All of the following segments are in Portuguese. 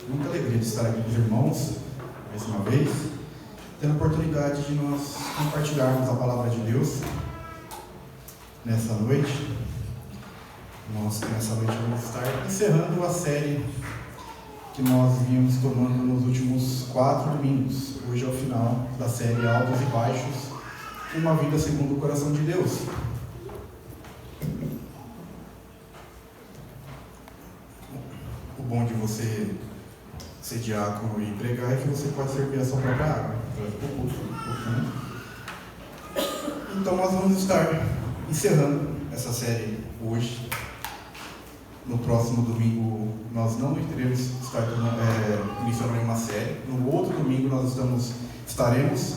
Muita alegria de estar aqui com os irmãos, mais uma vez, tendo a oportunidade de nós compartilharmos a palavra de Deus nessa noite. Nessa noite vamos estar encerrando a série que nós vínhamos tomando nos últimos 4 domingos. Hoje é o final da série Altos e Baixos, uma vida segundo o coração de Deus. O bom de você ser diácono e pregar é que você pode servir a sua própria água. Então nós vamos estar encerrando essa série hoje. No próximo domingo nós não iremos estar iniciando nenhuma série. No outro domingo nós estaremos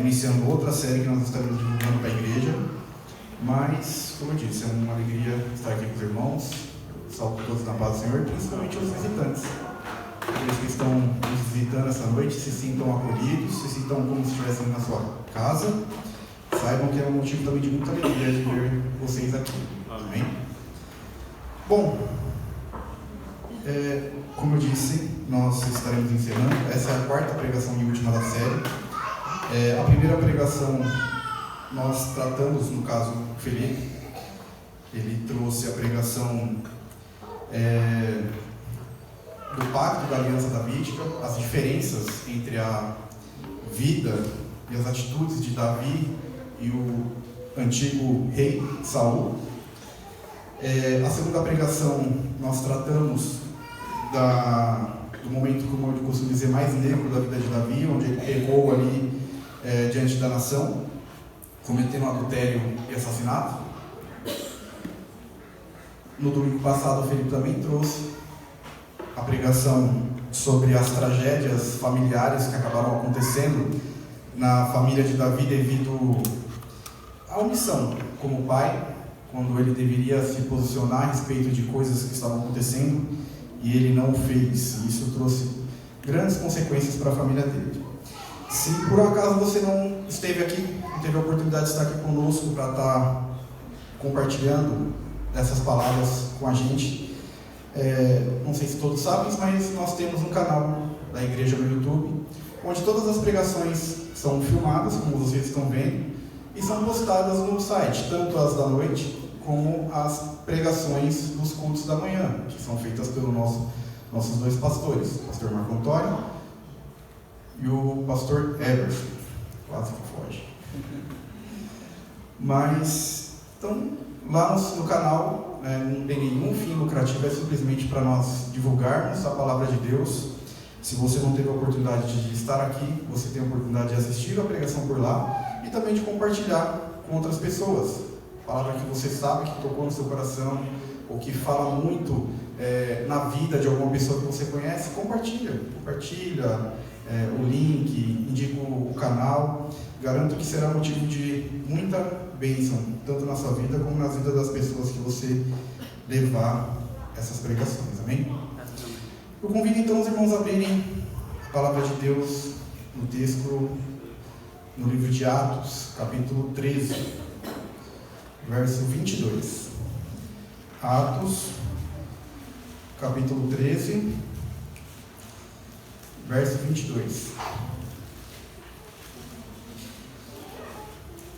iniciando outra série que nós estaremos divulgando para a igreja. Mas, como eu disse, é uma alegria estar aqui com os irmãos. Salve todos na paz do Senhor, principalmente os visitantes. Aqueles que estão nos visitando essa noite se sintam acolhidos, se sintam como se estivessem na sua casa. Saibam que é um motivo também de muita alegria de ver vocês aqui. Amém? Bom, como eu disse, nós estaremos encerrando. Essa é a 4ª pregação e última da série. A primeira pregação nós tratamos, no caso, Felipe. Ele trouxe a pregação do pacto da aliança davídica, as diferenças entre a vida e as atitudes de Davi e o antigo rei Saul. A segunda pregação nós tratamos do momento, como eu costumo dizer, mais negro da vida de Davi, onde ele pecou ali diante da nação, cometendo adultério e assassinato. No domingo passado, o Felipe também trouxe a pregação sobre as tragédias familiares que acabaram acontecendo na família de Davi devido à omissão como pai, quando ele deveria se posicionar a respeito de coisas que estavam acontecendo e ele não o fez. Isso trouxe grandes consequências para a família dele. Se por acaso você não esteve aqui, não teve a oportunidade de estar aqui conosco para estar compartilhando essas palavras com a gente, não sei se todos sabem, mas nós temos um canal da igreja no YouTube, onde todas as pregações são filmadas, como vocês estão vendo, e são postadas no site, tanto as da noite como as pregações dos cultos da manhã, que são feitas pelos nossos 2 pastores, o pastor Marco Antônio e o pastor Everson, quase que foge. Mas, então, lá no canal, não tem nenhum fim lucrativo, é simplesmente para nós divulgarmos a palavra de Deus. Se você não teve a oportunidade de estar aqui, você tem a oportunidade de assistir a pregação por lá e também de compartilhar com outras pessoas. Palavra que você sabe que tocou no seu coração ou que fala muito na vida de alguma pessoa que você conhece, compartilha o link, indica o canal. Garanto que será motivo de muita bênção, tanto na sua vida como na vida das pessoas que você levar essas pregações. Amém? Eu convido então os irmãos a abrirem a palavra de Deus no texto, no livro de Atos, capítulo 13, verso 22. Atos, capítulo 13, verso 22.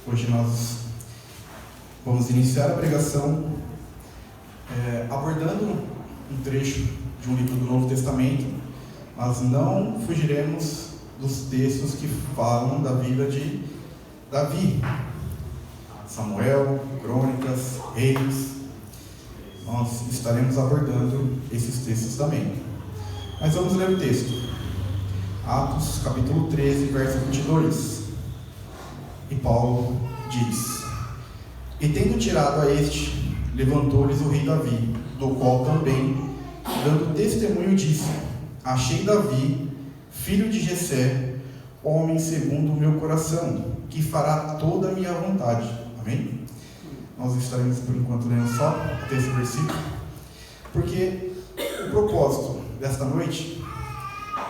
Hoje nós vamos iniciar a pregação abordando um trecho de um livro do Novo Testamento, mas não fugiremos dos textos que falam da vida de Davi, Samuel, Crônicas, Reis. Nós estaremos abordando esses textos também. Mas vamos ler o texto. Atos, capítulo 13, verso 22. E Paulo diz: E tendo tirado a este, levantou-lhes o rei Davi, do qual também, dando testemunho, disse: Achei Davi, filho de Jessé, homem segundo o meu coração, que fará toda a minha vontade. Amém? Nós estaremos por enquanto lendo só até esse versículo, porque o propósito desta noite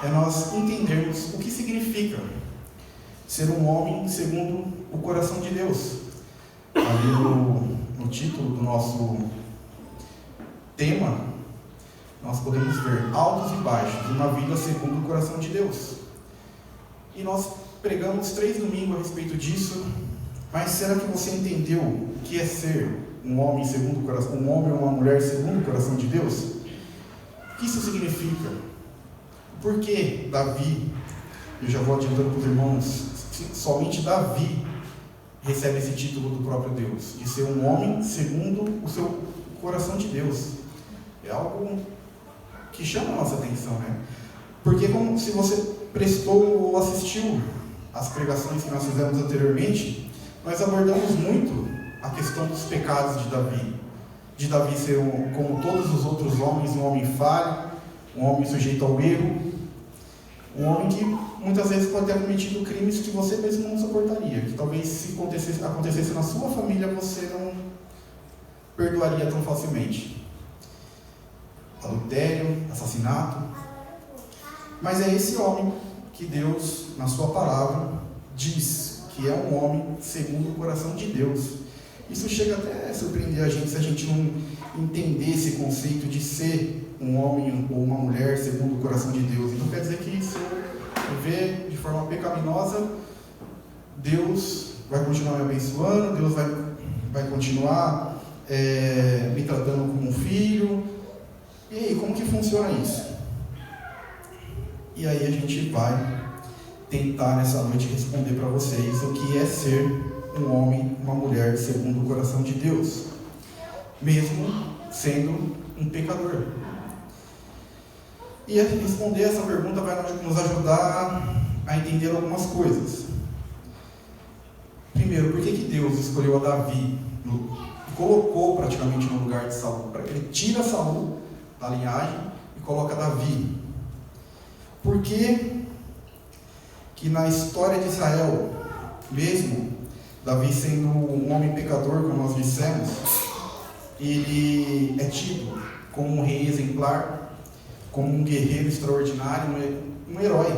é nós entendermos o que significa ser um homem segundo o coração de Deus. Ali no título do nosso tema, nós podemos ver altos e baixos, uma vida segundo o coração de Deus. E nós pregamos 3 domingos a respeito disso, mas será que você entendeu o que é ser um homem segundo o coração, um homem ou uma mulher segundo o coração de Deus? O que isso significa? Por que Davi, eu já vou adiantando para os irmãos, somente Davi recebe esse título do próprio Deus, de ser um homem segundo o seu coração de Deus? É algo que chama a nossa atenção, né? Porque como se você prestou ou assistiu às pregações que nós fizemos anteriormente, nós abordamos muito a questão dos pecados de Davi ser, como todos os outros homens, um homem falho, um homem sujeito ao erro, um homem que muitas vezes pode ter cometido crimes que você mesmo não suportaria, que talvez se acontecesse na sua família você não perdoaria tão facilmente. Adultério, assassinato. Mas é esse homem que Deus, na sua palavra, diz que é um homem segundo o coração de Deus. Isso chega até a surpreender a gente se a gente não entender esse conceito de ser um homem ou uma mulher segundo o coração de Deus. Então quer dizer que se eu ver de forma pecaminosa, Deus vai continuar me abençoando, Deus vai continuar me tratando como um filho. E aí, como que funciona isso? E aí a gente vai tentar nessa noite responder para vocês o que é ser um homem, uma mulher segundo o coração de Deus, mesmo sendo um pecador. E responder essa pergunta vai nos ajudar a entender algumas coisas. Primeiro, por que Deus escolheu a Davi e colocou praticamente no lugar de Saul? Ele tira Saul da linhagem e coloca Davi. Por que na história de Israel, mesmo Davi sendo um homem pecador, como nós dissemos, ele é tido como um rei exemplar, como um guerreiro extraordinário, um herói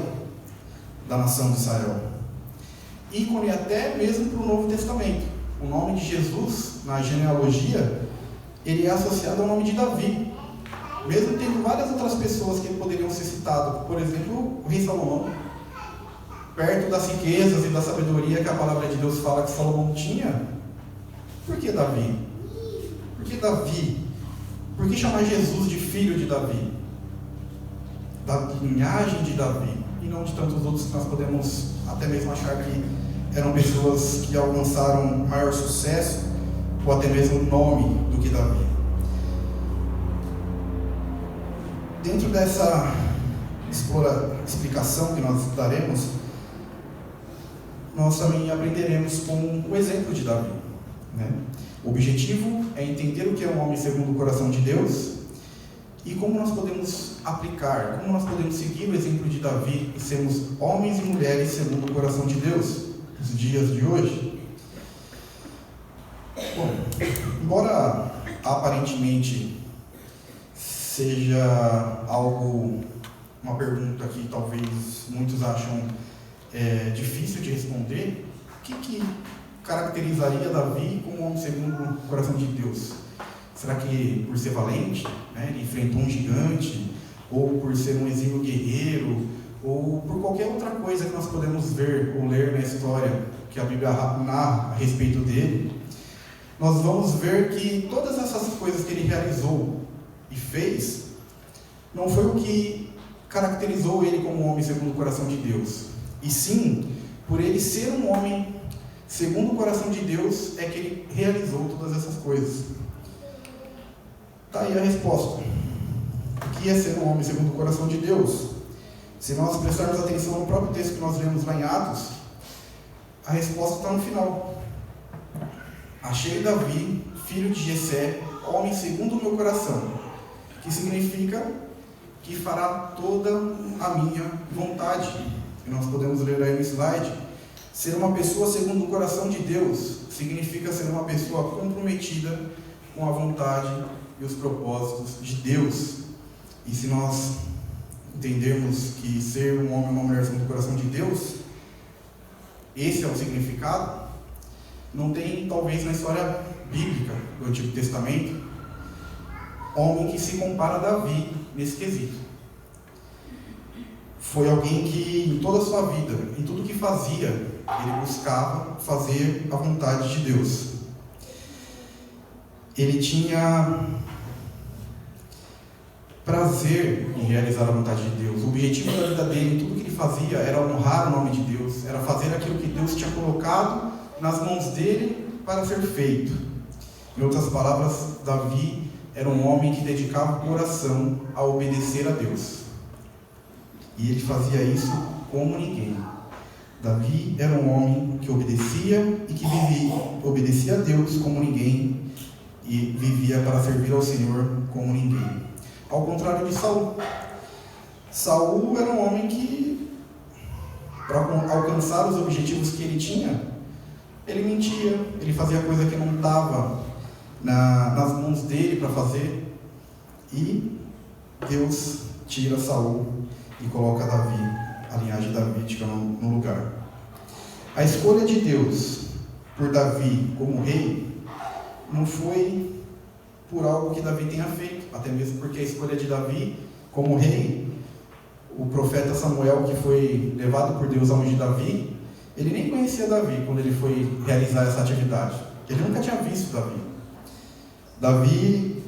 da nação de Israel. Ícone até mesmo para o Novo Testamento. O nome de Jesus, na genealogia, ele é associado ao nome de Davi. Mesmo tendo várias outras pessoas que poderiam ser citadas, por exemplo, o rei Salomão, perto das riquezas e da sabedoria que a palavra de Deus fala que Salomão tinha. Por que Davi? Por que Davi? Por que chamar Jesus de filho de Davi? Da linhagem de Davi, e não de tantos outros que nós podemos até mesmo achar que eram pessoas que alcançaram maior sucesso, ou até mesmo nome do que Davi. Dentro dessa explicação que nós daremos, nós também aprenderemos com o exemplo de Davi, né? O objetivo é entender o que é um homem segundo o coração de Deus e como nós podemos aplicar, como nós podemos seguir o exemplo de Davi e sermos homens e mulheres segundo o coração de Deus nos dias de hoje. Bom, embora aparentemente seja uma pergunta que talvez muitos acham difícil de responder, o que caracterizaria Davi como um homem segundo o coração de Deus? Será que por ser valente, né, ele enfrentou um gigante, ou por ser um exímio guerreiro, ou por qualquer outra coisa que nós podemos ver ou ler na história que a Bíblia narra a respeito dele? Nós vamos ver que todas essas coisas que ele realizou e fez, não foi o que caracterizou ele como um homem segundo o coração de Deus, e sim, por ele ser um homem segundo o coração de Deus, é que ele realizou todas essas coisas. Está aí a resposta. O que é ser um homem segundo o coração de Deus? Se nós prestarmos atenção no próprio texto que nós lemos lá em Atos, a resposta está no final. Achei Davi, filho de Jessé, homem segundo o meu coração, que significa que fará toda a minha vontade. E nós podemos ler aí no slide. Ser uma pessoa segundo o coração de Deus significa ser uma pessoa comprometida com a vontade e os propósitos de Deus. E se nós entendermos que ser um homem ou uma mulher segundo o coração de Deus, esse é o significado, não tem talvez na história bíblica do Antigo Testamento homem que se compara a Davi nesse quesito. Foi alguém que, em toda a sua vida, em tudo que fazia, ele buscava fazer a vontade de Deus. Ele tinha prazer em realizar a vontade de Deus. O objetivo da vida dele, tudo que ele fazia, era honrar o nome de Deus, era fazer aquilo que Deus tinha colocado nas mãos dele para ser feito. Em outras palavras, Davi era um homem que dedicava o coração a obedecer a Deus. E ele fazia isso como ninguém. Davi era um homem que obedecia e que obedecia a Deus como ninguém e vivia para servir ao Senhor como ninguém. Ao contrário de Saul. Saul era um homem que, para alcançar os objetivos que ele tinha, ele mentia, ele fazia coisa que não estava nas mãos dele para fazer, e Deus tira Saul e coloca Davi, a linhagem davídica, no lugar. A escolha de Deus por Davi como rei não foi por algo que Davi tenha feito, até mesmo porque a escolha de Davi como rei, o profeta Samuel, que foi levado por Deus a ungir Davi, ele nem conhecia Davi quando ele foi realizar essa atividade. Ele nunca tinha visto Davi. Davi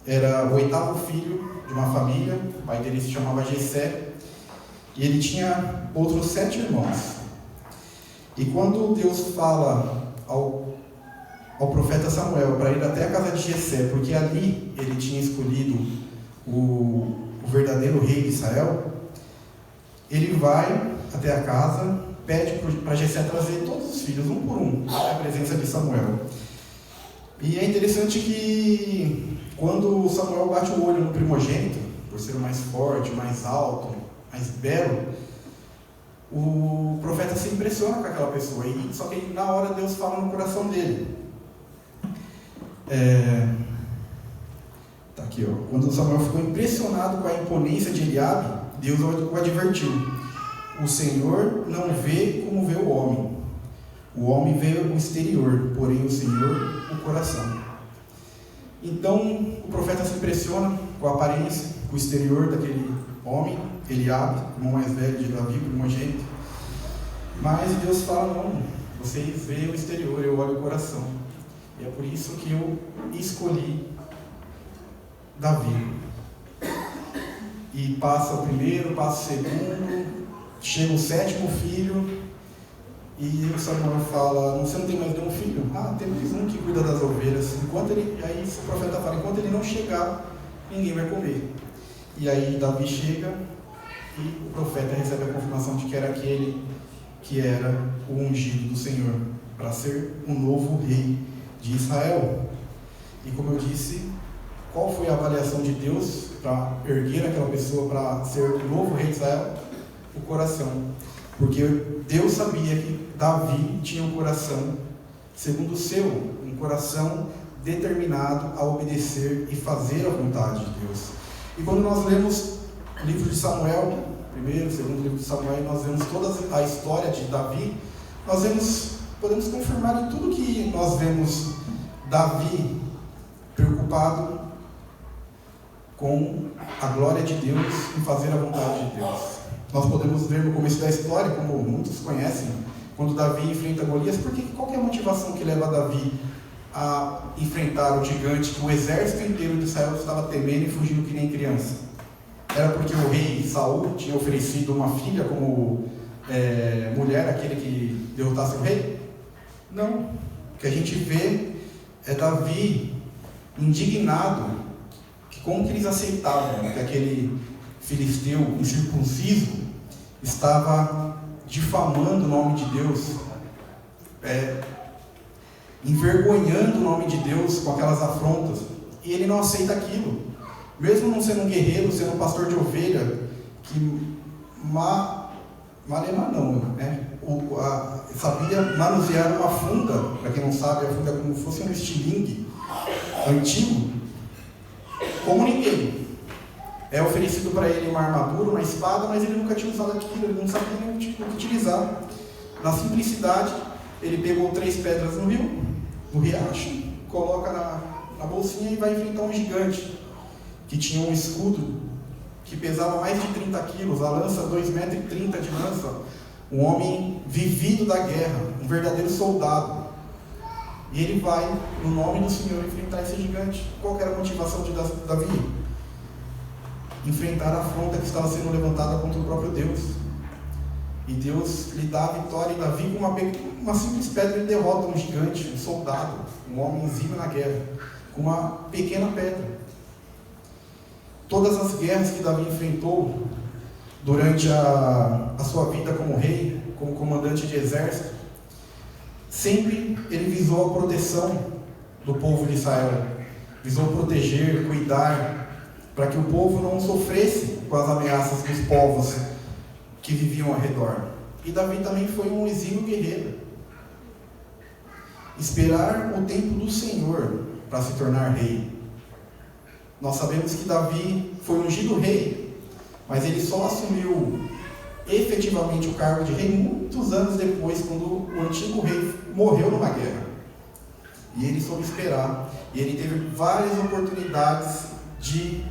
era o 8º filho de uma família, o pai dele se chamava Jessé, e ele tinha outros 7 irmãos. E quando Deus fala ao profeta Samuel para ir até a casa de Jessé, porque ali ele tinha escolhido o verdadeiro rei de Israel, ele vai até a casa, pede para Jessé trazer todos os filhos, um por um, à presença de Samuel. E é interessante que quando Samuel bate o olho no primogênito, por ser o mais forte, mais alto, mais belo, o profeta se impressiona com aquela pessoa, só que na hora Deus fala no coração dele. Tá aqui, ó. Quando Samuel ficou impressionado com a imponência de Eliabe, Deus o advertiu: o Senhor não vê como vê o homem. O homem vê o exterior, porém o Senhor o coração. Então o profeta se impressiona com a aparência, com o exterior daquele homem, Eliabe, irmão mais velho de Davi, primogênito. Mas Deus fala: não, vocês veem o exterior, eu olho o coração. E é por isso que eu escolhi Davi. E passa o primeiro, passa o segundo, chega o 7º filho, e o Samuel fala: você não tem mais nenhum filho? Ah, tem mais um que cuida das ovelhas. Aí o profeta fala: enquanto ele não chegar, ninguém vai comer. E aí Davi chega e o profeta recebe a confirmação de que era aquele que era o ungido do Senhor, para ser o novo rei de Israel. E como eu disse, qual foi a avaliação de Deus para erguer aquela pessoa para ser o novo rei de Israel? O coração. Porque Deus sabia que Davi tinha um coração segundo o seu, um coração determinado a obedecer e fazer a vontade de Deus. E quando nós lemos o livro de Samuel, primeiro, segundo livro de Samuel, nós vemos toda a história de Davi, podemos confirmar em tudo que nós vemos Davi preocupado com a glória de Deus e fazer a vontade de Deus. Nós podemos ver no começo da história, como muitos conhecem, quando Davi enfrenta Golias, porque qual que é a motivação que leva Davi a enfrentar o gigante que o exército inteiro de Israel estava temendo e fugindo que nem criança? Era porque o rei Saul tinha oferecido uma filha como mulher àquele que derrotasse o rei? Não. O que a gente vê é Davi indignado que como que eles aceitavam que aquele filisteu incircunciso estava difamando o nome de Deus, envergonhando o nome de Deus com aquelas afrontas, e ele não aceita aquilo, mesmo não sendo um guerreiro, sendo um pastor de ovelha, que sabia manusear uma funda. Para quem não sabe, a funda é como se fosse um estilingue antigo, como ninguém. É oferecido para ele uma armadura, uma espada, mas ele nunca tinha usado aquilo, ele não sabia nem utilizar. Na simplicidade, ele pegou 3 pedras no rio, no riacho, coloca na bolsinha e vai enfrentar um gigante, que tinha um escudo, que pesava mais de 30 quilos, a lança 2,30 metros de lança, um homem vivido da guerra, um verdadeiro soldado. E ele vai, no nome do Senhor, enfrentar esse gigante. Qual era a motivação de Davi? Enfrentar a afronta que estava sendo levantada contra o próprio Deus. E Deus lhe dá a vitória, e Davi, com uma simples pedra, ele derrota um gigante, um soldado, um homenzinho na guerra, com uma pequena pedra. Todas as guerras que Davi enfrentou durante a sua vida como rei, como comandante de exército, sempre ele visou a proteção do povo de Israel, visou proteger, cuidar, para que o povo não sofresse com as ameaças dos povos que viviam ao redor. E Davi também foi um exímio guerreiro. Esperar o tempo do Senhor para se tornar rei. Nós sabemos que Davi foi ungido rei, mas ele só assumiu efetivamente o cargo de rei muitos anos depois, quando o antigo rei morreu numa guerra. E ele soube esperar, e ele teve várias oportunidades de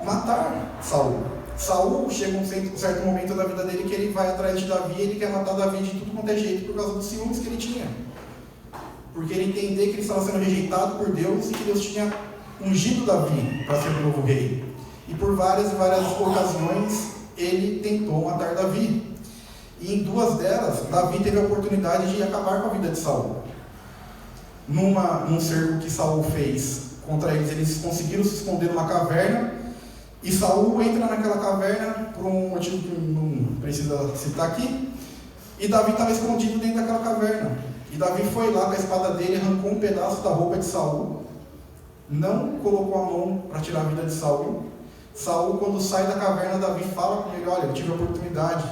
matar Saul. Saul chega um certo momento da vida dele que ele vai atrás de Davi, e ele quer matar Davi de tudo quanto é jeito, por causa dos ciúmes que ele tinha. Porque ele entendeu que ele estava sendo rejeitado por Deus, e que Deus tinha ungido Davi para ser o novo rei. E por várias e várias ocasiões ele tentou matar Davi. E em duas delas, Davi teve a oportunidade de acabar com a vida de Saul. Num cerco que Saul fez contra eles, eles conseguiram se esconder numa caverna, e Saul entra naquela caverna por um motivo que não precisa citar aqui, e Davi estava escondido dentro daquela caverna. E Davi foi lá com a espada dele, arrancou um pedaço da roupa de Saul, não colocou a mão para tirar a vida de Saul. Saul, quando sai da caverna, Davi fala com ele: olha, eu tive a oportunidade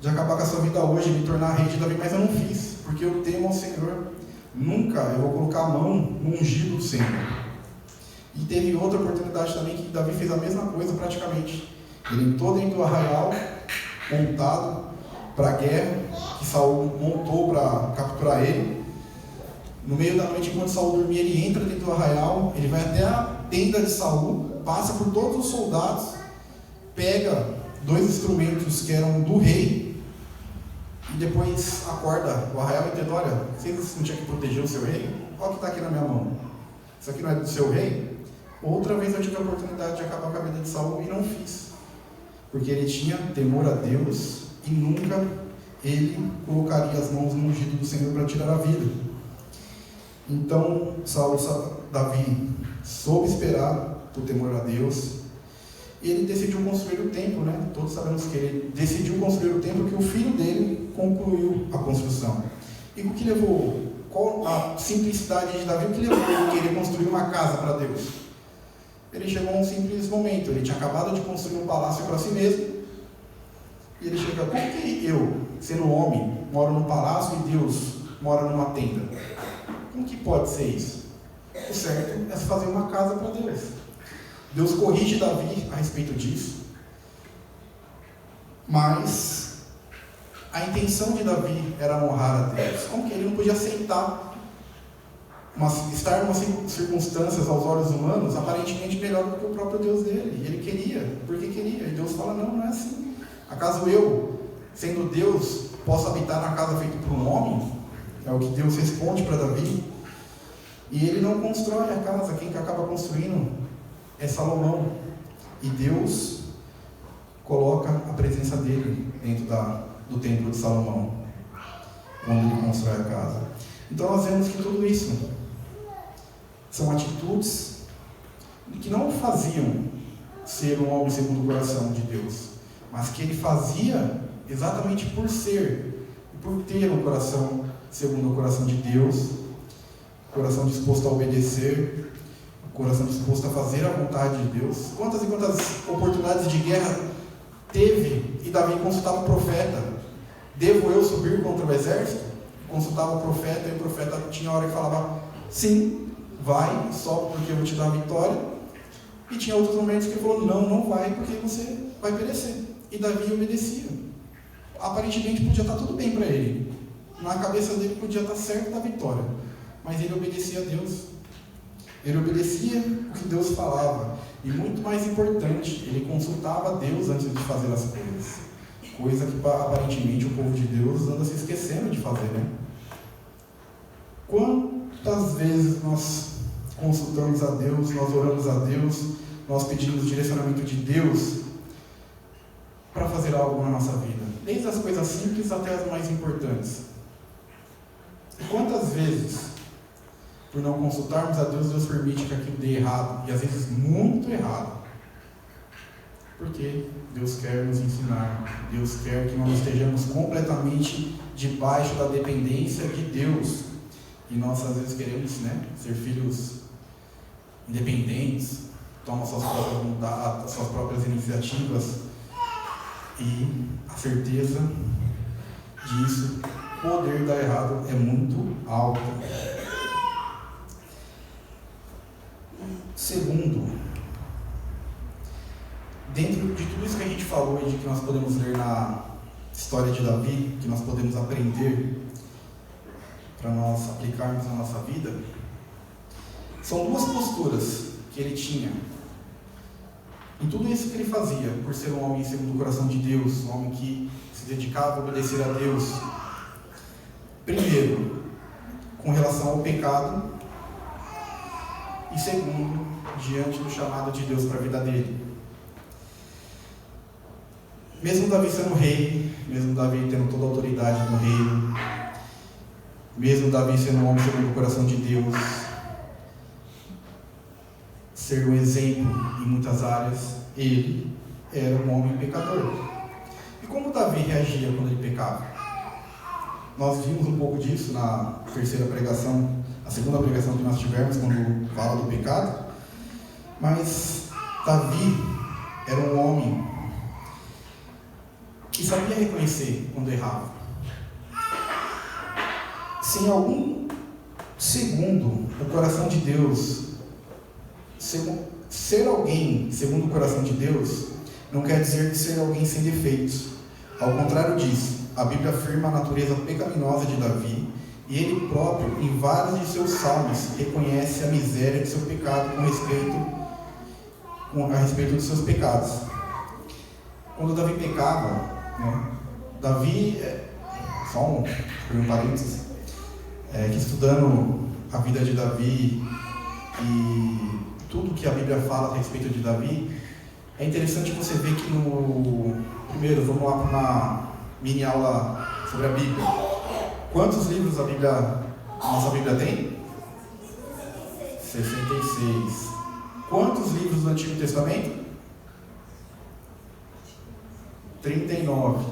de acabar com a sua vida hoje, me tornar rei de Davi, mas eu não fiz, porque eu temo ao Senhor. Nunca eu vou colocar a mão no ungido do Senhor. E teve outra oportunidade também que Davi fez a mesma coisa praticamente. Ele entrou dentro do arraial, montado para a guerra, que Saul montou para capturar ele. No meio da noite, enquanto Saul dormia, ele entra dentro do arraial, ele vai até a tenda de Saul, passa por todos os soldados, pega 2 instrumentos que eram do rei, e depois acorda o arraial inteiro: olha, vocês não tinham que proteger o seu rei? Olha o que está aqui na minha mão. Isso aqui não é do seu rei? Outra vez eu tive a oportunidade de acabar com a vida de Saul e não fiz. Porque ele tinha temor a Deus e nunca ele colocaria as mãos no ungido do Senhor para tirar a vida. Então, Davi soube esperar por temor a Deus, e ele decidiu construir o templo, né? Todos sabemos que ele decidiu construir o templo, que o filho dele concluiu a construção. E o que levou? Qual a simplicidade de Davi? O que levou ele a querer construir uma casa para Deus? Ele chegou a um simples momento. Ele tinha acabado de construir um palácio para si mesmo, e ele chega: como que eu, sendo homem, moro num palácio e Deus mora numa tenda? Como que pode ser isso? O certo é fazer uma casa para Deus. Deus corrige Davi a respeito disso, mas a intenção de Davi era honrar a Deus. Como que ele não podia aceitar estar em umas circunstâncias aos olhos humanos aparentemente melhor do que o próprio Deus dele? E ele queria, porque queria. E Deus fala: não, não é assim. Acaso eu, sendo Deus, posso habitar na casa feita por um homem? É o que Deus responde para Davi. E ele não constrói a casa, quem que acaba construindo é Salomão. E Deus coloca a presença dele dentro do templo de Salomão, quando ele constrói a casa. Então nós vemos que tudo isso são atitudes que não o faziam ser um homem segundo o coração de Deus, mas que ele fazia exatamente por ser e por ter um coração segundo o coração de Deus, coração disposto a obedecer, coração disposto a fazer a vontade de Deus. Quantas e quantas oportunidades de guerra teve e Davi consultava o profeta: devo eu subir contra o exército? Consultava o profeta, e o profeta tinha hora que falava: sim, vai, só porque eu vou te dar a vitória. E tinha outros momentos que ele falou: não, não vai, porque você vai perecer. E Davi obedecia. Aparentemente podia estar tudo bem para ele, na cabeça dele podia estar certo da vitória, mas ele obedecia a Deus. Ele obedecia o que Deus falava. E muito mais importante, ele consultava Deus antes de fazer as coisas. Coisa que aparentemente o povo de Deus anda se esquecendo de fazer, né? Quantas vezes nós consultamos a Deus, nós oramos a Deus, nós pedimos o direcionamento de Deus para fazer algo na nossa vida? Desde as coisas simples até as mais importantes. E quantas vezes, por não consultarmos a Deus, Deus permite que aquilo dê errado, e às vezes muito errado? Porque Deus quer nos ensinar, Deus quer que nós estejamos completamente debaixo da dependência de Deus. E nós às vezes queremos, ser filhos independentes, tomam suas próprias iniciativas, e a certeza disso, o poder dar errado é muito alto. Segundo, dentro de tudo isso que a gente falou e de que nós podemos ler na história de Davi, que nós podemos aprender para nós aplicarmos na nossa vida, são duas posturas que ele tinha em tudo isso que ele fazia, por ser um homem segundo o coração de Deus, um homem que se dedicava a obedecer a Deus. Primeiro, com relação ao pecado, e segundo, diante do chamado de Deus para a vida dele. Mesmo Davi sendo rei, mesmo Davi tendo toda a autoridade no reino, mesmo Davi sendo um homem segundo o coração de Deus, ser um exemplo em muitas áreas, ele era um homem pecador. E como Davi reagia quando ele pecava? Nós vimos um pouco disso na terceira pregação, a segunda pregação que nós tivemos, quando fala do pecado. Mas Davi era um homem que sabia reconhecer quando errava. Se em algum segundo o coração de Deus, ser alguém segundo o coração de Deus, não quer dizer que ser alguém sem defeitos. Ao contrário disso, a Bíblia afirma a natureza pecaminosa de Davi, e ele próprio, em vários de seus salmos, reconhece a miséria de seu pecado a respeito dos seus pecados. Quando Davi pecava, Davi, só um parênteses, que estudando a vida de Davi e tudo que a Bíblia fala a respeito de Davi, é interessante você ver que primeiro, vamos lá para uma mini aula sobre a Bíblia. Quantos livros nossa Bíblia tem? 66. Quantos livros do Antigo Testamento? 39.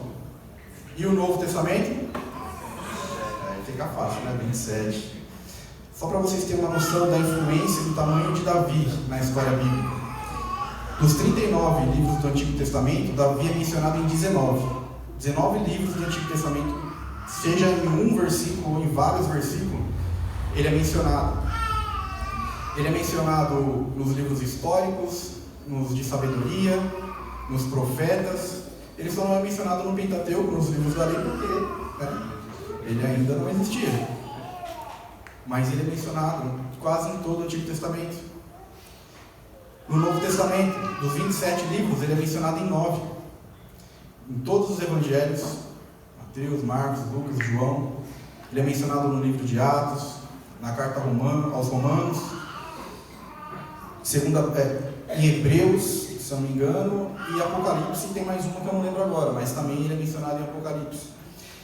E o Novo Testamento? Aí fica fácil, 27. Só para vocês terem uma noção da influência e do tamanho de Davi na história bíblica. Dos 39 livros do Antigo Testamento, Davi é mencionado em 19. 19 livros do Antigo Testamento, seja em um versículo ou em vários versículos, ele é mencionado. Ele é mencionado nos livros históricos, nos de sabedoria, nos profetas. Ele só não é mencionado no Pentateuco, nos livros da lei, porque ele ainda não existia. Mas ele é mencionado quase em todo o Antigo Testamento. No Novo Testamento, dos 27 livros, ele é mencionado em 9. Em todos os evangelhos, Mateus, Marcos, Lucas, João. Ele é mencionado no livro de Atos, na carta aos Romanos, em Hebreus, se eu não me engano, e Apocalipse. Tem mais uma que eu não lembro agora, mas também ele é mencionado em Apocalipse.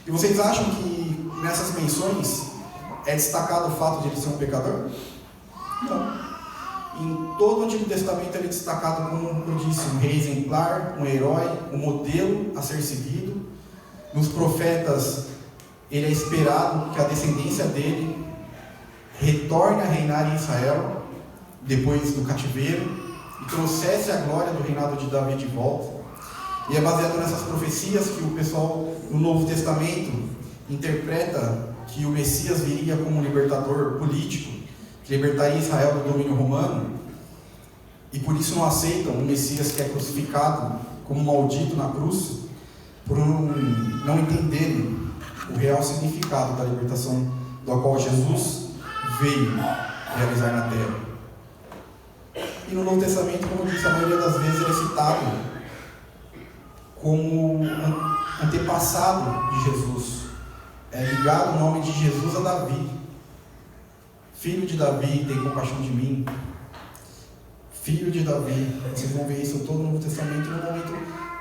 E vocês acham que nessas menções é destacado o fato de ele ser um pecador? Não. Em todo o Antigo Testamento ele é destacado como, eu disse, um rei exemplar, um herói, um modelo a ser seguido. Nos profetas, ele é esperado que a descendência dele retorne a reinar em Israel, depois do cativeiro, e trouxesse a glória do reinado de Davi de volta. E é baseado nessas profecias que o pessoal no Novo Testamento interpreta que o Messias viria como um libertador político, que libertaria Israel do domínio romano, e por isso não aceitam o Messias que é crucificado como maldito na cruz, por não entenderem o real significado da libertação do qual Jesus veio realizar na terra. E no Novo Testamento, como eu disse, a maioria das vezes ele é citado como antepassado de Jesus. É ligado o nome de Jesus a Davi. Filho de Davi, tem compaixão de mim. Filho de Davi. Vocês vão ver isso todo no Novo Testamento. No momento,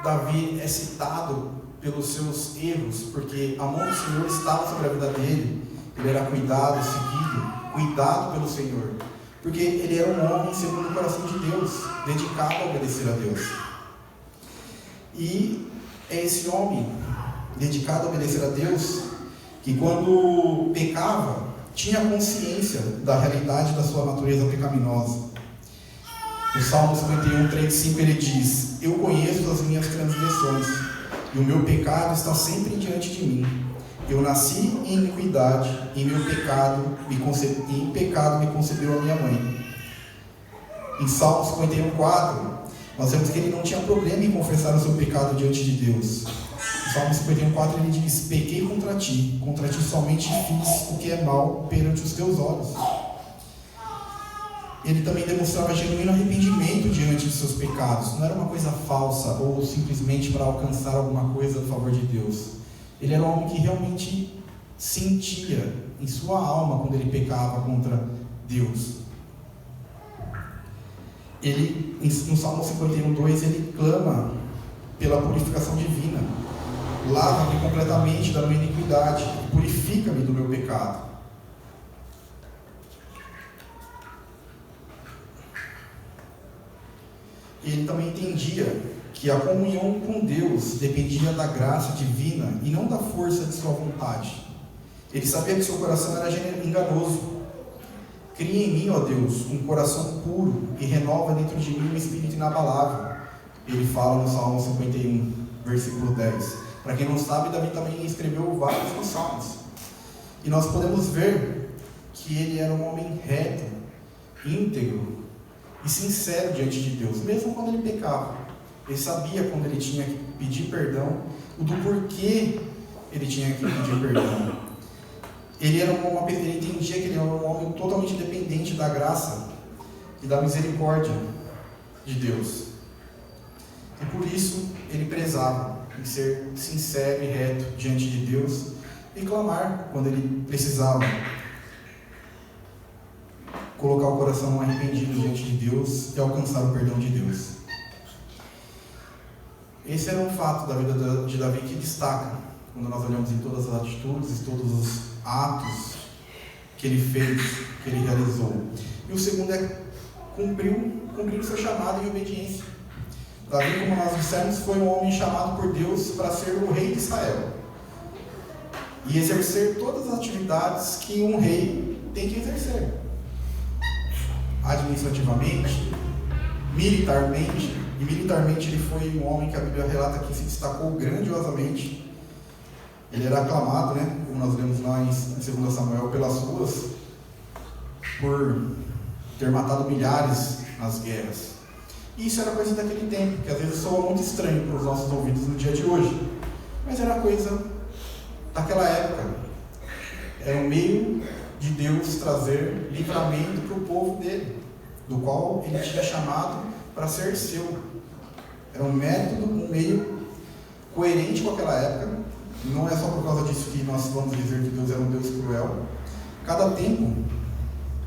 Davi é citado pelos seus erros, porque a mão do Senhor estava sobre a vida dele. Ele era cuidado, seguido, cuidado pelo Senhor. Porque ele era um homem segundo o coração de Deus, dedicado a obedecer a Deus. E é esse homem, dedicado a obedecer a Deus, que quando pecava, tinha consciência da realidade da sua natureza pecaminosa. No Salmo 51, 3-5 ele diz: eu conheço as minhas transgressões, e o meu pecado está sempre diante de mim. Eu nasci em iniquidade, e em pecado me concebeu a minha mãe. Em Salmo 51, 4, nós vemos que ele não tinha problema em confessar o seu pecado diante de Deus. Em Salmo 51, 4 ele diz: pequei contra ti somente fiz o que é mal perante os teus olhos. Ele também demonstrava genuíno arrependimento diante de seus pecados. Não era uma coisa falsa ou simplesmente para alcançar alguma coisa a favor de Deus. Ele era um homem que realmente sentia em sua alma quando ele pecava contra Deus. Ele, no Salmo 51, 2, ele clama pela purificação divina. Lava-me completamente da minha iniquidade, purifica-me do meu pecado. Ele também entendia que a comunhão com Deus dependia da graça divina e não da força de sua vontade. Ele sabia que seu coração era enganoso. Cria em mim, ó Deus, um coração puro e renova dentro de mim um espírito inabalável. Ele fala no Salmo 51, versículo 10. Para quem não sabe, Davi também escreveu vários dos salmos. E nós podemos ver que ele era um homem reto, íntegro e sincero diante de Deus, mesmo quando ele pecava. Ele sabia quando ele tinha que pedir perdão, do porquê ele tinha que pedir perdão. Ele entendia que ele era um homem totalmente dependente da graça e da misericórdia de Deus. E por isso ele prezava em ser sincero e reto diante de Deus e clamar quando ele precisava colocar o coração arrependido diante de Deus e alcançar o perdão de Deus. Esse era um fato da vida de Davi que destaca quando nós olhamos em todas as atitudes, em todos os atos que ele fez, que ele realizou. E o segundo é cumprir o seu chamado em obediência. Davi, como nós dissemos, foi um homem chamado por Deus para ser o rei de Israel e exercer todas as atividades que um rei tem que exercer, administrativamente, militarmente. E militarmente ele foi um homem que a Bíblia relata que se destacou grandiosamente. Ele era aclamado, como nós lemos lá em 2 Samuel, pelas ruas, por ter matado milhares nas guerras. E isso era coisa daquele tempo, que às vezes soa muito estranho para os nossos ouvidos no dia de hoje, mas era coisa daquela época. Era um meio de Deus trazer livramento para o povo dele, do qual ele tinha chamado para ser seu. Era um método, um meio coerente com aquela época. Não é só por causa disso que nós vamos dizer que Deus era um Deus cruel. Cada tempo,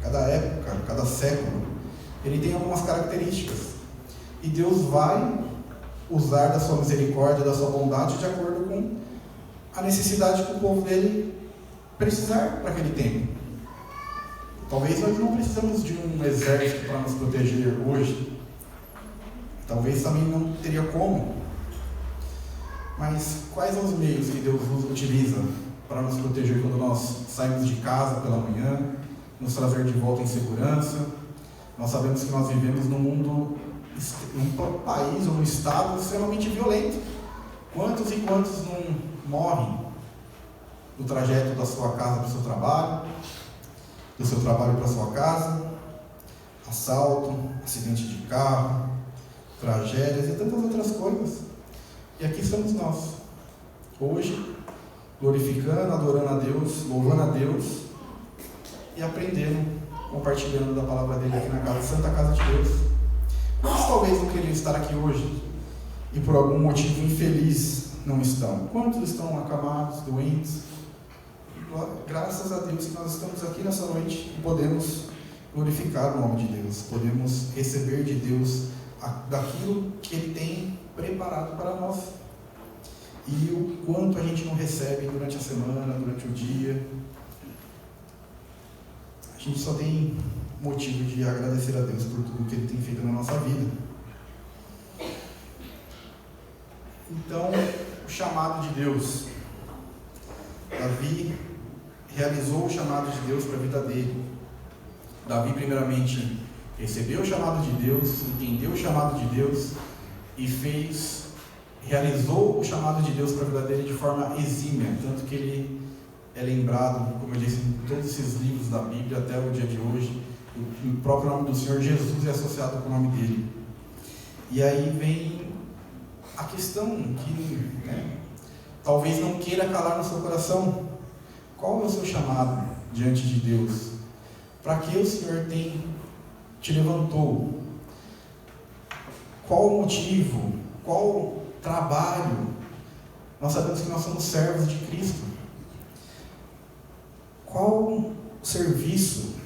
cada época, cada século, ele tem algumas características. E Deus vai usar da sua misericórdia, da sua bondade, de acordo com a necessidade que o povo dele precisar para aquele tempo. Talvez nós não precisamos de um exército para nos proteger hoje. Talvez também não teria como. Mas quais são os meios que Deus utiliza para nos proteger quando nós saímos de casa pela manhã, nos trazer de volta em segurança? Nós sabemos que nós vivemos num país ou num estado extremamente violento. Quantos e quantos não morrem no trajeto da sua casa para o seu trabalho, do seu trabalho para a sua casa? Assalto, acidente de carro, tragédias e tantas outras coisas. E aqui estamos nós, hoje, glorificando, adorando a Deus, louvando a Deus e aprendendo, compartilhando da palavra dele aqui na casa, Santa Casa de Deus. Quantos talvez não queriam estar aqui hoje e por algum motivo infeliz não estão? Quantos estão acamados, doentes? Graças a Deus que nós estamos aqui nessa noite e podemos glorificar o nome de Deus, podemos receber de Deus daquilo que Ele tem preparado para nós. E o quanto a gente não recebe durante a semana, durante o dia. A gente só tem motivo de agradecer a Deus por tudo que Ele tem feito na nossa vida. Então, o chamado de Deus. Davi realizou o chamado de Deus para a vida dele. Davi, primeiramente, recebeu o chamado de Deus, entendeu o chamado de Deus e realizou o chamado de Deus para a vida dele de forma exímia, tanto que ele é lembrado, como eu disse, em todos esses livros da Bíblia até o dia de hoje. O próprio nome do Senhor Jesus é associado com o nome dele. E aí vem a questão que talvez não queira calar no seu coração. Qual é o seu chamado diante de Deus? Para que o Senhor te levantou? Qual o motivo? Qual o trabalho? Nós sabemos que nós somos servos de Cristo. Qual o serviço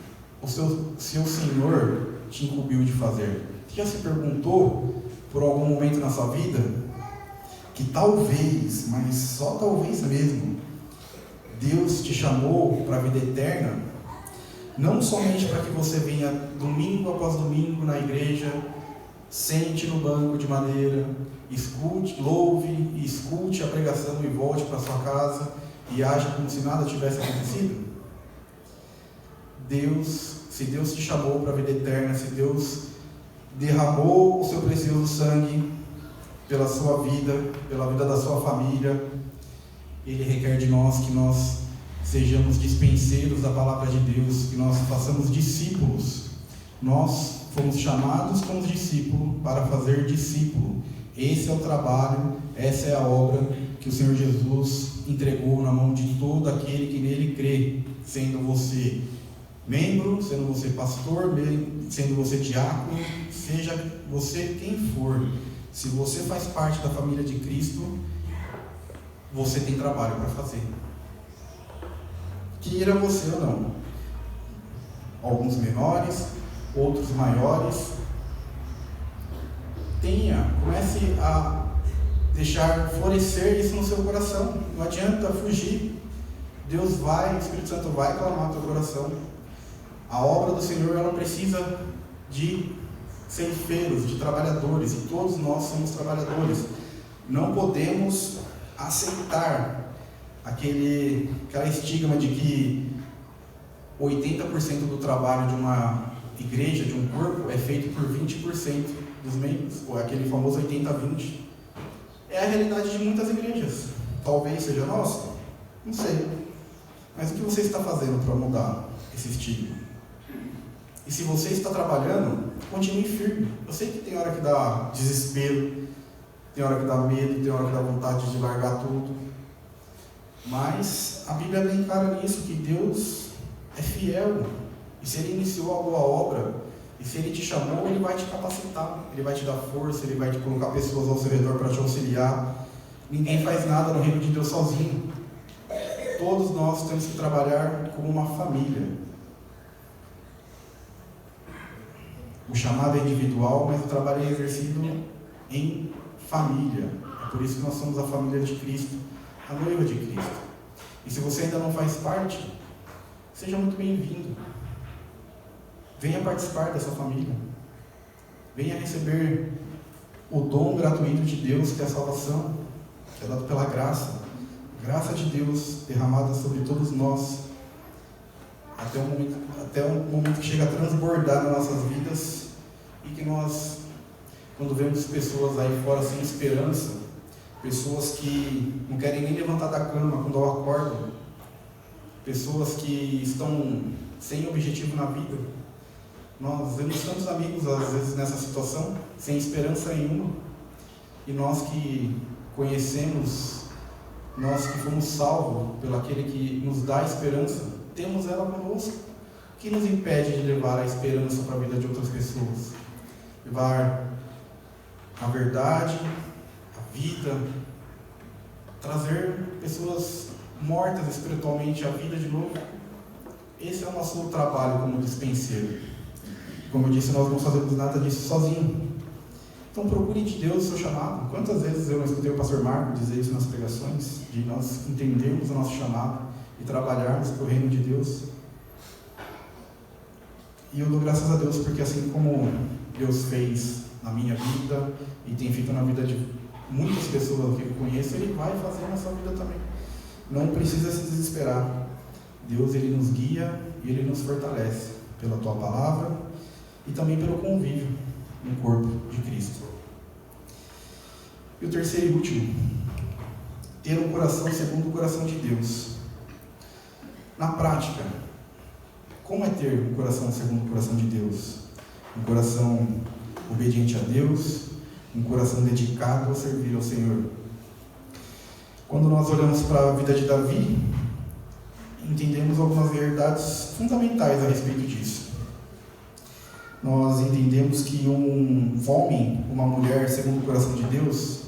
o seu Senhor te incumbiu de fazer? Você já se perguntou por algum momento na sua vida que talvez, mas só talvez mesmo, Deus te chamou para a vida eterna, não somente para que você venha domingo após domingo na igreja, sente no banco de madeira, escute, louve e escute a pregação e volte para sua casa e age como se nada tivesse acontecido? Se Deus te chamou para a vida eterna, se Deus derramou o seu precioso sangue pela sua vida, pela vida da sua família, Ele requer de nós que nós sejamos dispenseiros da palavra de Deus, que nós façamos discípulos. Nós fomos chamados como discípulos para fazer discípulo. Esse é o trabalho, essa é a obra que o Senhor Jesus entregou na mão de todo aquele que nele crê, sendo você membro, sendo você pastor, sendo você diácono, seja você quem for. Se você faz parte da família de Cristo, você tem trabalho para fazer. Queira você ou não. Alguns menores, outros maiores. Comece a deixar florescer isso no seu coração. Não adianta fugir. Deus vai, o Espírito Santo vai clamar no teu coração. A obra do Senhor, ela precisa de ceifeiros, de trabalhadores, e todos nós somos trabalhadores. Não podemos aceitar aquela estigma de que 80% do trabalho de uma igreja, de um corpo, é feito por 20% dos membros, ou aquele famoso 80-20. É a realidade de muitas igrejas. Talvez seja nossa, não sei. Mas o que você está fazendo para mudar esse estigma? E se você está trabalhando, continue firme. Eu sei que tem hora que dá desespero, tem hora que dá medo, tem hora que dá vontade de largar tudo. Mas a Bíblia é bem clara nisso, que Deus é fiel. E se Ele iniciou alguma obra, e se Ele te chamou, Ele vai te capacitar. Ele vai te dar força, Ele vai te colocar pessoas ao seu redor para te auxiliar. Ninguém faz nada no reino de Deus sozinho. Todos nós temos que trabalhar como uma família. O chamado é individual, mas o trabalho é exercido em família. É por isso que nós somos a família de Cristo, a noiva de Cristo. E se você ainda não faz parte, seja muito bem-vindo. Venha participar dessa família. Venha receber o dom gratuito de Deus, que é a salvação, que é dado pela graça. Graça de Deus derramada sobre todos nós, até o momento que chega a transbordar nas nossas vidas, e que nós, quando vemos pessoas aí fora sem esperança, pessoas que não querem nem levantar da cama quando acordam, pessoas que estão sem objetivo na vida. Nós vemos tantos amigos, às vezes, nessa situação, sem esperança nenhuma, e nós que conhecemos, nós que fomos salvos pelo aquele que nos dá esperança, temos ela conosco. O que nos impede de levar a esperança para a vida de outras pessoas? levar a verdade, a vida, trazer pessoas mortas espiritualmente à vida de novo. Esse é o nosso trabalho como dispenseiro. Como eu disse, nós não fazemos nada disso sozinho. Então procure de Deus o seu chamado. Quantas vezes eu não escutei o pastor Marco dizer isso nas pregações, de nós entendermos o nosso chamado e trabalharmos para o reino de Deus. E eu dou graças a Deus, porque assim como Deus fez na minha vida e tem feito na vida de muitas pessoas que eu conheço, Ele vai fazer na sua vida também. Não precisa se desesperar. Deus, Ele nos guia e Ele nos fortalece pela Tua palavra e também pelo convívio no corpo de Cristo. E o terceiro e último, ter um coração segundo o coração de Deus. Na prática, como é ter um coração segundo o coração de Deus? Um coração obediente a Deus, um coração dedicado a servir ao Senhor. Quando nós olhamos para a vida de Davi, entendemos algumas verdades fundamentais a respeito disso. Nós entendemos que um homem, uma mulher segundo o coração de Deus,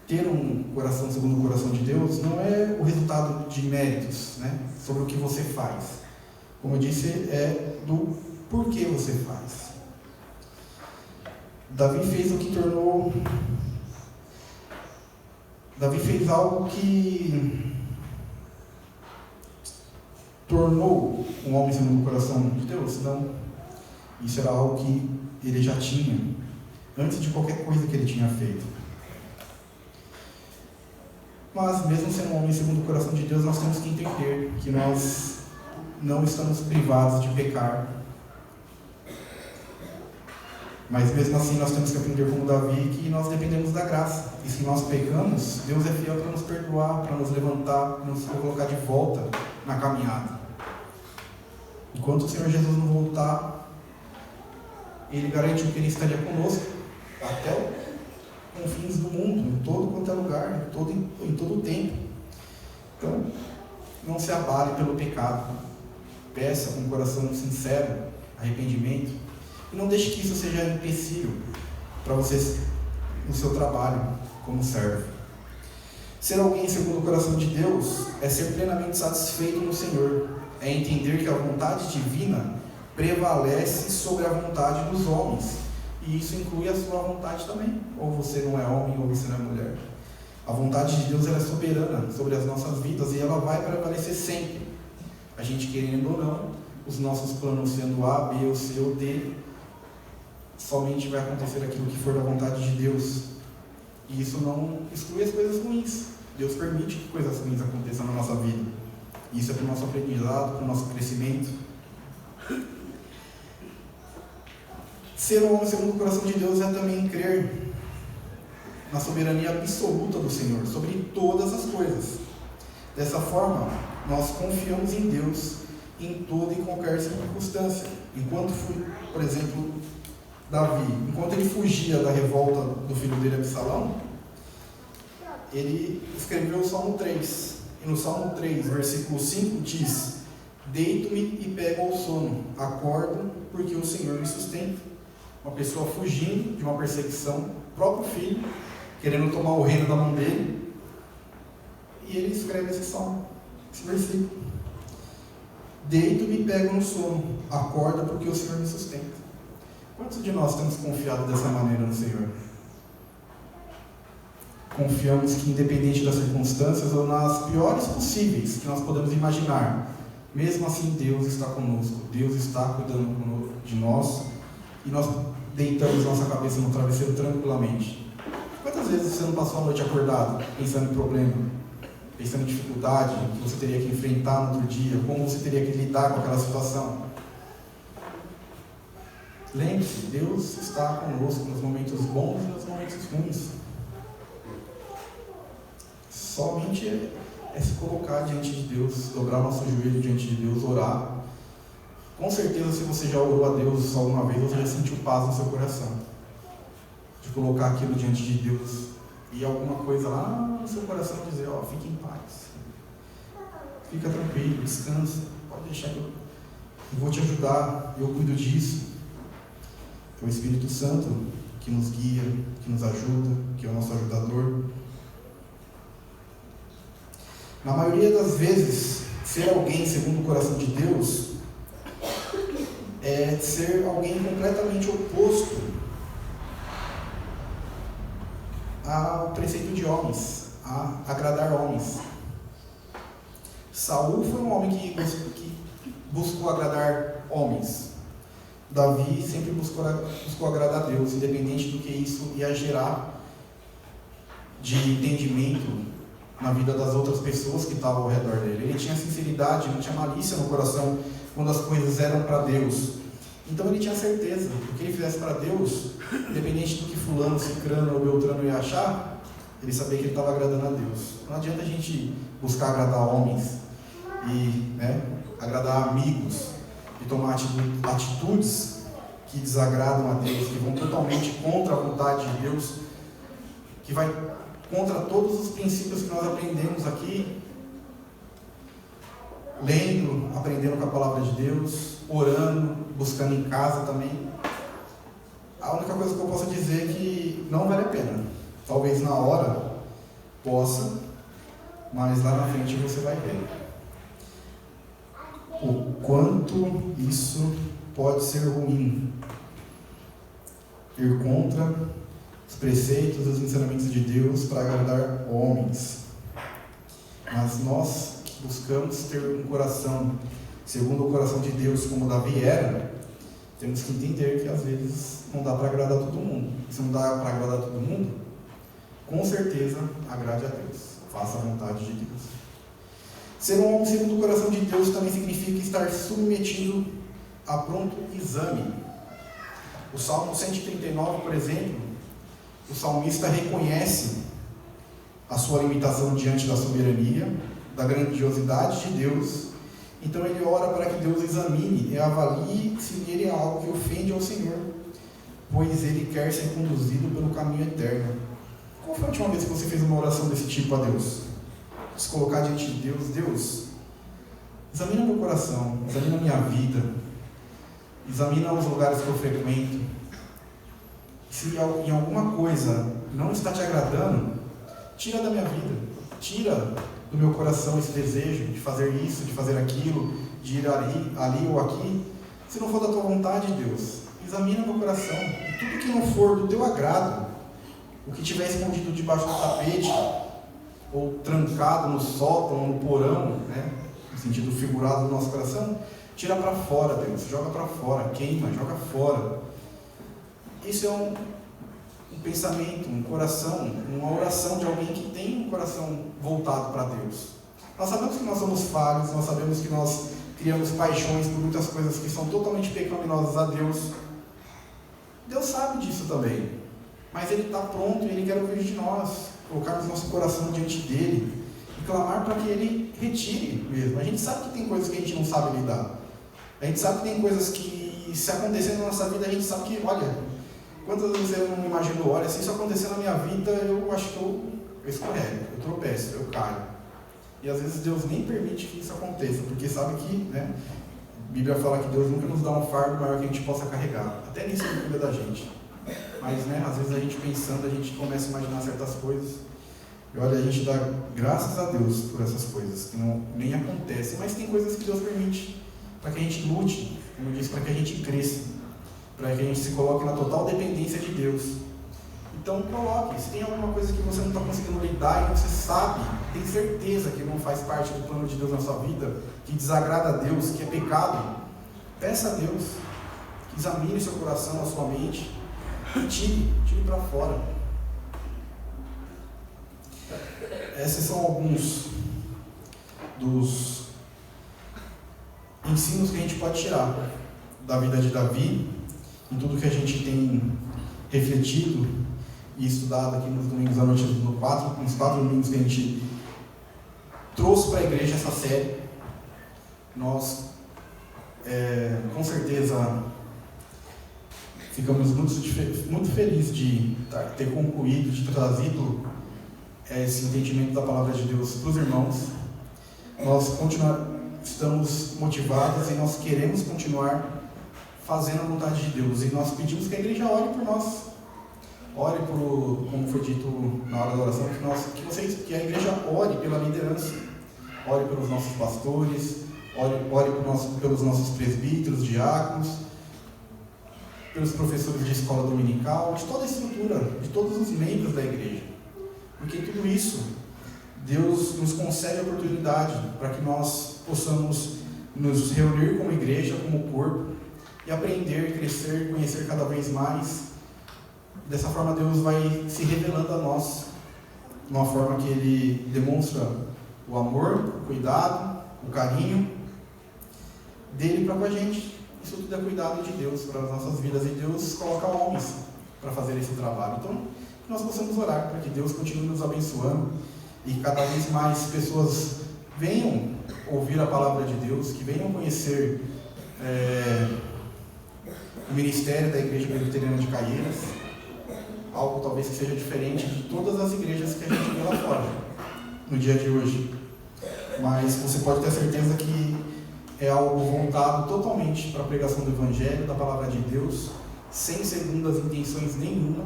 ter um coração segundo o coração de Deus não é o resultado de méritos, né, sobre o que você faz. Como eu disse, é do porquê você faz. Davi fez algo que tornou um homem segundo o coração de Deus? Não. Isso era algo que ele já tinha, antes de qualquer coisa que ele tinha feito. Mas, mesmo sendo um homem segundo o coração de Deus, nós temos que entender que nós não estamos privados de pecar. Mas, mesmo assim, nós temos que aprender como Davi que nós dependemos da graça. E se nós pecamos, Deus é fiel para nos perdoar, para nos levantar, para nos colocar de volta na caminhada. Enquanto o Senhor Jesus não voltar, Ele garantiu que Ele estaria conosco até confins do mundo, em todo quanto é lugar, em todo o tempo. Então, não se abale pelo pecado. Peça com um coração sincero arrependimento e não deixe que isso seja empecilho para você no seu trabalho como servo. Ser alguém segundo o coração de Deus é ser plenamente satisfeito no Senhor, é entender que a vontade divina prevalece sobre a vontade dos homens. E isso inclui a sua vontade também. Ou você não é homem, ou você não é mulher. A vontade de Deus ela é soberana sobre as nossas vidas e ela vai prevalecer sempre. A gente querendo ou não, os nossos planos sendo A, B, ou C ou D, somente vai acontecer aquilo que for da vontade de Deus. E isso não exclui as coisas ruins. Deus permite que coisas ruins aconteçam na nossa vida. Isso é para o nosso aprendizado, para o nosso crescimento. Ser um homem segundo o coração de Deus é também crer na soberania absoluta do Senhor sobre todas as coisas. Dessa forma, nós confiamos em Deus em toda e qualquer circunstância. Por exemplo, Davi, enquanto ele fugia da revolta do filho dele, Absalão, ele escreveu o Salmo 3. E no Salmo 3, versículo 5, diz: deito-me e pego ao sono, acordo porque o Senhor me sustenta. Uma pessoa fugindo de uma perseguição, próprio filho, querendo tomar o reino da mão dele, e ele escreve esse salmo, esse versículo: deito-me e pego no sono, acorda porque o Senhor me sustenta. Quantos de nós temos confiado dessa maneira no Senhor? Confiamos que, independente das circunstâncias ou nas piores possíveis que nós podemos imaginar, mesmo assim Deus está conosco, Deus está cuidando de nós, e nós deitamos nossa cabeça no travesseiro tranquilamente. Quantas vezes você não passou a noite acordado, pensando em problema, pensando em dificuldade que você teria que enfrentar no outro dia, como você teria que lidar com aquela situação? Lembre-se, Deus está conosco nos momentos bons e nos momentos ruins. Somente é se colocar diante de Deus, dobrar nosso joelho diante de Deus, orar. Com certeza, se você já orou a Deus alguma vez, você já sentiu paz no seu coração, de colocar aquilo diante de Deus e alguma coisa lá no seu coração dizer: ó, fique em paz, fica tranquilo, descansa, pode deixar que eu vou te ajudar, eu cuido disso. o Espírito Santo que nos guia, que nos ajuda, que é o nosso ajudador. Na maioria das vezes, ser alguém segundo o coração de Deus é ser alguém completamente oposto ao preceito de homens, a agradar homens. Saul foi um homem que buscou agradar homens. Davi sempre buscou agradar a Deus, independente do que isso ia gerar de entendimento na vida das outras pessoas que estavam ao redor dele. Ele tinha sinceridade, não tinha malícia no coração quando as coisas eram para Deus. Então ele tinha certeza, o que ele fizesse para Deus, independente do que fulano, cicrano ou beltrano ia achar, ele sabia que ele estava agradando a Deus. Não adianta a gente buscar agradar homens e agradar amigos e tomar atitudes que desagradam a Deus, que vão totalmente contra a vontade de Deus, que vai contra todos os princípios que nós aprendemos aqui, lendo, aprendendo com a palavra de Deus, orando, buscando em casa também. A única coisa que eu posso dizer é que não vale a pena. Talvez na hora possa, mas lá na frente você vai ver o quanto isso pode ser ruim. Ir contra os preceitos, os ensinamentos de Deus para agradar homens. Mas nós que buscamos ter um coração segundo o coração de Deus, como Davi era, temos que entender que às vezes não dá para agradar todo mundo. Se não dá para agradar todo mundo, com certeza agrade a Deus. Faça a vontade de Deus. Ser um homem segundo o coração de Deus também significa estar submetido a pronto exame. O Salmo 139, por exemplo, o salmista reconhece a sua limitação diante da soberania, da grandiosidade de Deus. Então ele ora para que Deus examine e avalie se nele há algo que ofende ao Senhor, pois ele quer ser conduzido pelo caminho eterno. Qual foi a última vez que você fez uma oração desse tipo a Deus? Se colocar diante de Deus: Deus, examina meu coração, examina minha vida, examina os lugares que eu frequento. Se em alguma coisa não está te agradando, tira da minha vida, tira do meu coração esse desejo de fazer isso, de fazer aquilo, de ir ali ou aqui. Se não for da tua vontade, Deus, examina meu coração. E tudo que não for do teu agrado, o que estiver escondido debaixo do tapete, ou trancado no sótão, ou no porão, no sentido figurado do nosso coração, tira para fora, Deus, joga para fora, queima, joga fora. Isso é um pensamento, um coração, uma oração de alguém que tem um coração voltado para Deus. Nós sabemos que nós somos falhos, nós sabemos que nós criamos paixões por muitas coisas que são totalmente pecaminosas a Deus. Deus sabe disso também, mas Ele está pronto e Ele quer ouvir de nós, colocarmos nosso coração diante dEle e clamar para que Ele retire mesmo. A gente sabe que tem coisas que a gente não sabe lidar, a gente sabe que tem coisas que, se acontecer na nossa vida, a gente sabe que, olha, quantas vezes eu não imagino, olha, se isso acontecer na minha vida, eu acho que eu escorrego, eu tropeço, eu caio. E às vezes Deus nem permite que isso aconteça, porque sabe que, a Bíblia fala que Deus nunca nos dá um fardo maior que a gente possa carregar. Até nisso Ele cuida da gente. Mas, às vezes a gente pensando, a gente começa a imaginar certas coisas. E olha, a gente dá graças a Deus por essas coisas, que nem acontecem, mas tem coisas que Deus permite para que a gente lute, como eu disse, para que a gente cresça, para que a gente se coloque na total dependência de Deus. Então coloque, se tem alguma coisa que você não está conseguindo lidar e que você sabe, tem certeza que não faz parte do plano de Deus na sua vida, que desagrada a Deus, que é pecado, peça a Deus, que examine o seu coração, a sua mente, e tire para fora. Esses são alguns dos ensinos que a gente pode tirar da vida de Davi, em tudo que a gente tem refletido e estudado aqui nos domingos à noite, nos 4 domingos que a gente trouxe para a igreja essa série. Nós, com certeza, ficamos muito felizes de ter concluído, de ter trazido esse entendimento da palavra de Deus para os irmãos. Nós estamos motivados e nós queremos continuar fazendo a vontade de Deus. E nós pedimos que a igreja ore por nós. Ore por, como foi dito na hora da oração, que a igreja ore pela liderança. Ore pelos nossos pastores, ore pelos nossos presbíteros, diáconos, pelos professores de escola dominical, de toda a estrutura, de todos os membros da igreja. Porque tudo isso, Deus nos concede a oportunidade para que nós possamos nos reunir como igreja, como corpo, e aprender, crescer, conhecer cada vez mais. Dessa forma, Deus vai se revelando a nós, de uma forma que Ele demonstra o amor, o cuidado, o carinho dele para com a gente. Isso tudo é cuidado de Deus para as nossas vidas, e Deus coloca homens para fazer esse trabalho. Então, que nós possamos orar para que Deus continue nos abençoando e cada vez mais pessoas venham ouvir a palavra de Deus, que venham conhecer o ministério da Igreja Presbiteriana de Caieiras, algo talvez que seja diferente de todas as igrejas que a gente vê lá fora no dia de hoje. Mas você pode ter certeza que é algo voltado totalmente para a pregação do Evangelho, da Palavra de Deus, sem segundas intenções nenhuma.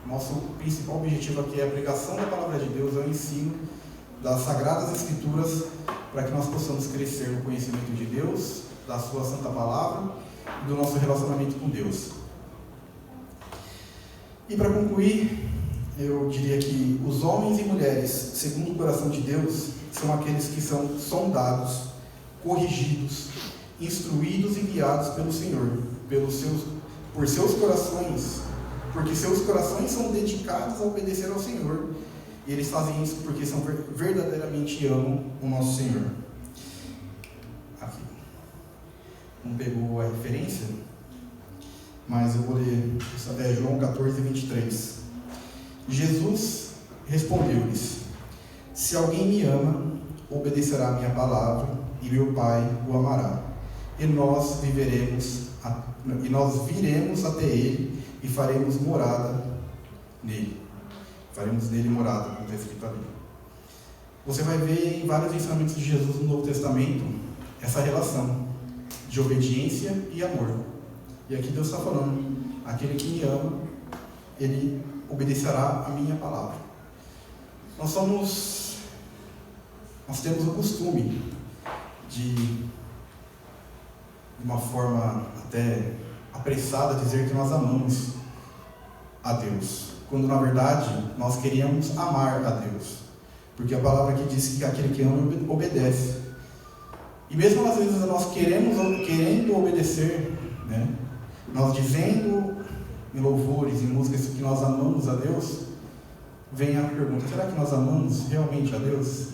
Nosso principal objetivo aqui é a pregação da Palavra de Deus, é o ensino das Sagradas Escrituras, para que nós possamos crescer no conhecimento de Deus, da Sua Santa Palavra e do nosso relacionamento com Deus. E para concluir, eu diria que os homens e mulheres, segundo o coração de Deus, são aqueles que são sondados, corrigidos, instruídos e guiados pelo Senhor, por seus corações, porque seus corações são dedicados a obedecer ao Senhor, e eles fazem isso porque verdadeiramente amam o nosso Senhor. Aqui, não pegou a referência, mas eu vou ler, João 14, 23. Jesus respondeu-lhes: se alguém me ama, obedecerá a minha palavra, e meu Pai o amará. E nós viremos até ele e faremos morada nele. Faremos nele morada, como está escrito ali. Você vai ver em vários ensinamentos de Jesus no Novo Testamento essa relação de obediência e amor. E aqui Deus está falando: aquele que me ama, ele obedecerá a minha palavra. Nós temos o costume de uma forma até apressada, dizer que nós amamos a Deus, quando na verdade nós queríamos amar a Deus, porque a palavra aqui diz que aquele que ama obedece. E mesmo às vezes nós querendo obedecer, né, nós dizendo em louvores, em músicas que nós amamos a Deus, vem a pergunta: será que nós amamos realmente a Deus?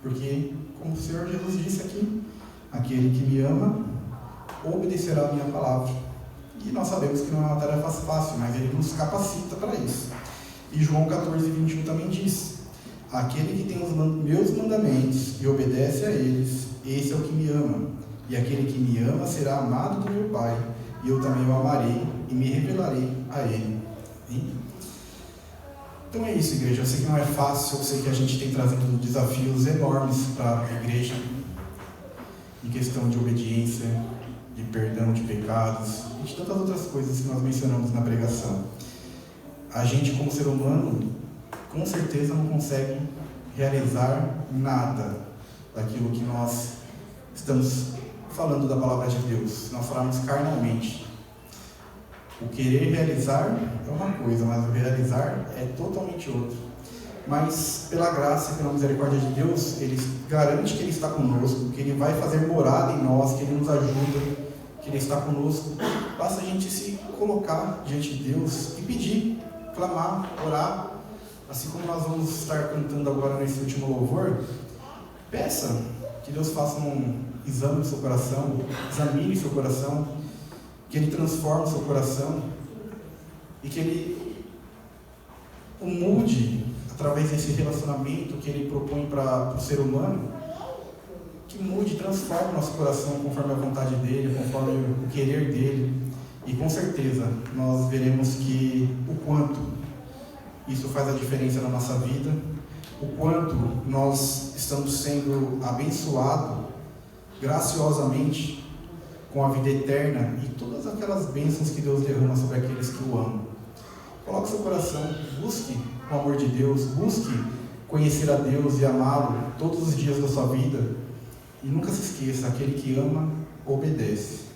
Porque, como o Senhor Jesus disse aqui, aquele que me ama obedecerá a minha palavra. E nós sabemos que não é uma tarefa fácil, mas Ele nos capacita para isso. E João 14, 21 também diz: aquele que tem os meus mandamentos e obedece a eles, esse é o que me ama. E aquele que me ama será amado do meu Pai, e eu também o amarei e me revelarei a ele. Então é isso, igreja. Eu sei que não é fácil, eu sei que a gente tem trazido desafios enormes para a igreja, em questão de obediência, de perdão de pecados, e de tantas outras coisas que nós mencionamos na pregação. A gente, como ser humano, com certeza não consegue realizar nada daquilo que nós estamos falando da palavra de Deus, se nós falarmos carnalmente. O querer realizar é uma coisa, mas o realizar é totalmente outro. Mas pela graça e pela misericórdia de Deus, Ele garante que Ele está conosco, que Ele vai fazer morada em nós, que Ele nos ajuda, que Ele está conosco. Basta a gente se colocar diante de Deus e pedir, clamar, orar. Assim como nós vamos estar cantando agora nesse último louvor, peça que Deus faça um exame do seu coração, examine seu coração, que Ele transforme o seu coração e que Ele o mude através desse relacionamento que Ele propõe para o ser humano, que mude, transforme o nosso coração conforme a vontade dEle, conforme o querer dEle, e com certeza nós veremos que o quanto isso faz a diferença na nossa vida, o quanto nós estamos sendo abençoados graciosamente com a vida eterna e todas aquelas bênçãos que Deus derrama sobre aqueles que o amam. Coloque seu coração, busque o amor de Deus, busque conhecer a Deus e amá-lo todos os dias da sua vida. E nunca se esqueça, aquele que ama, obedece.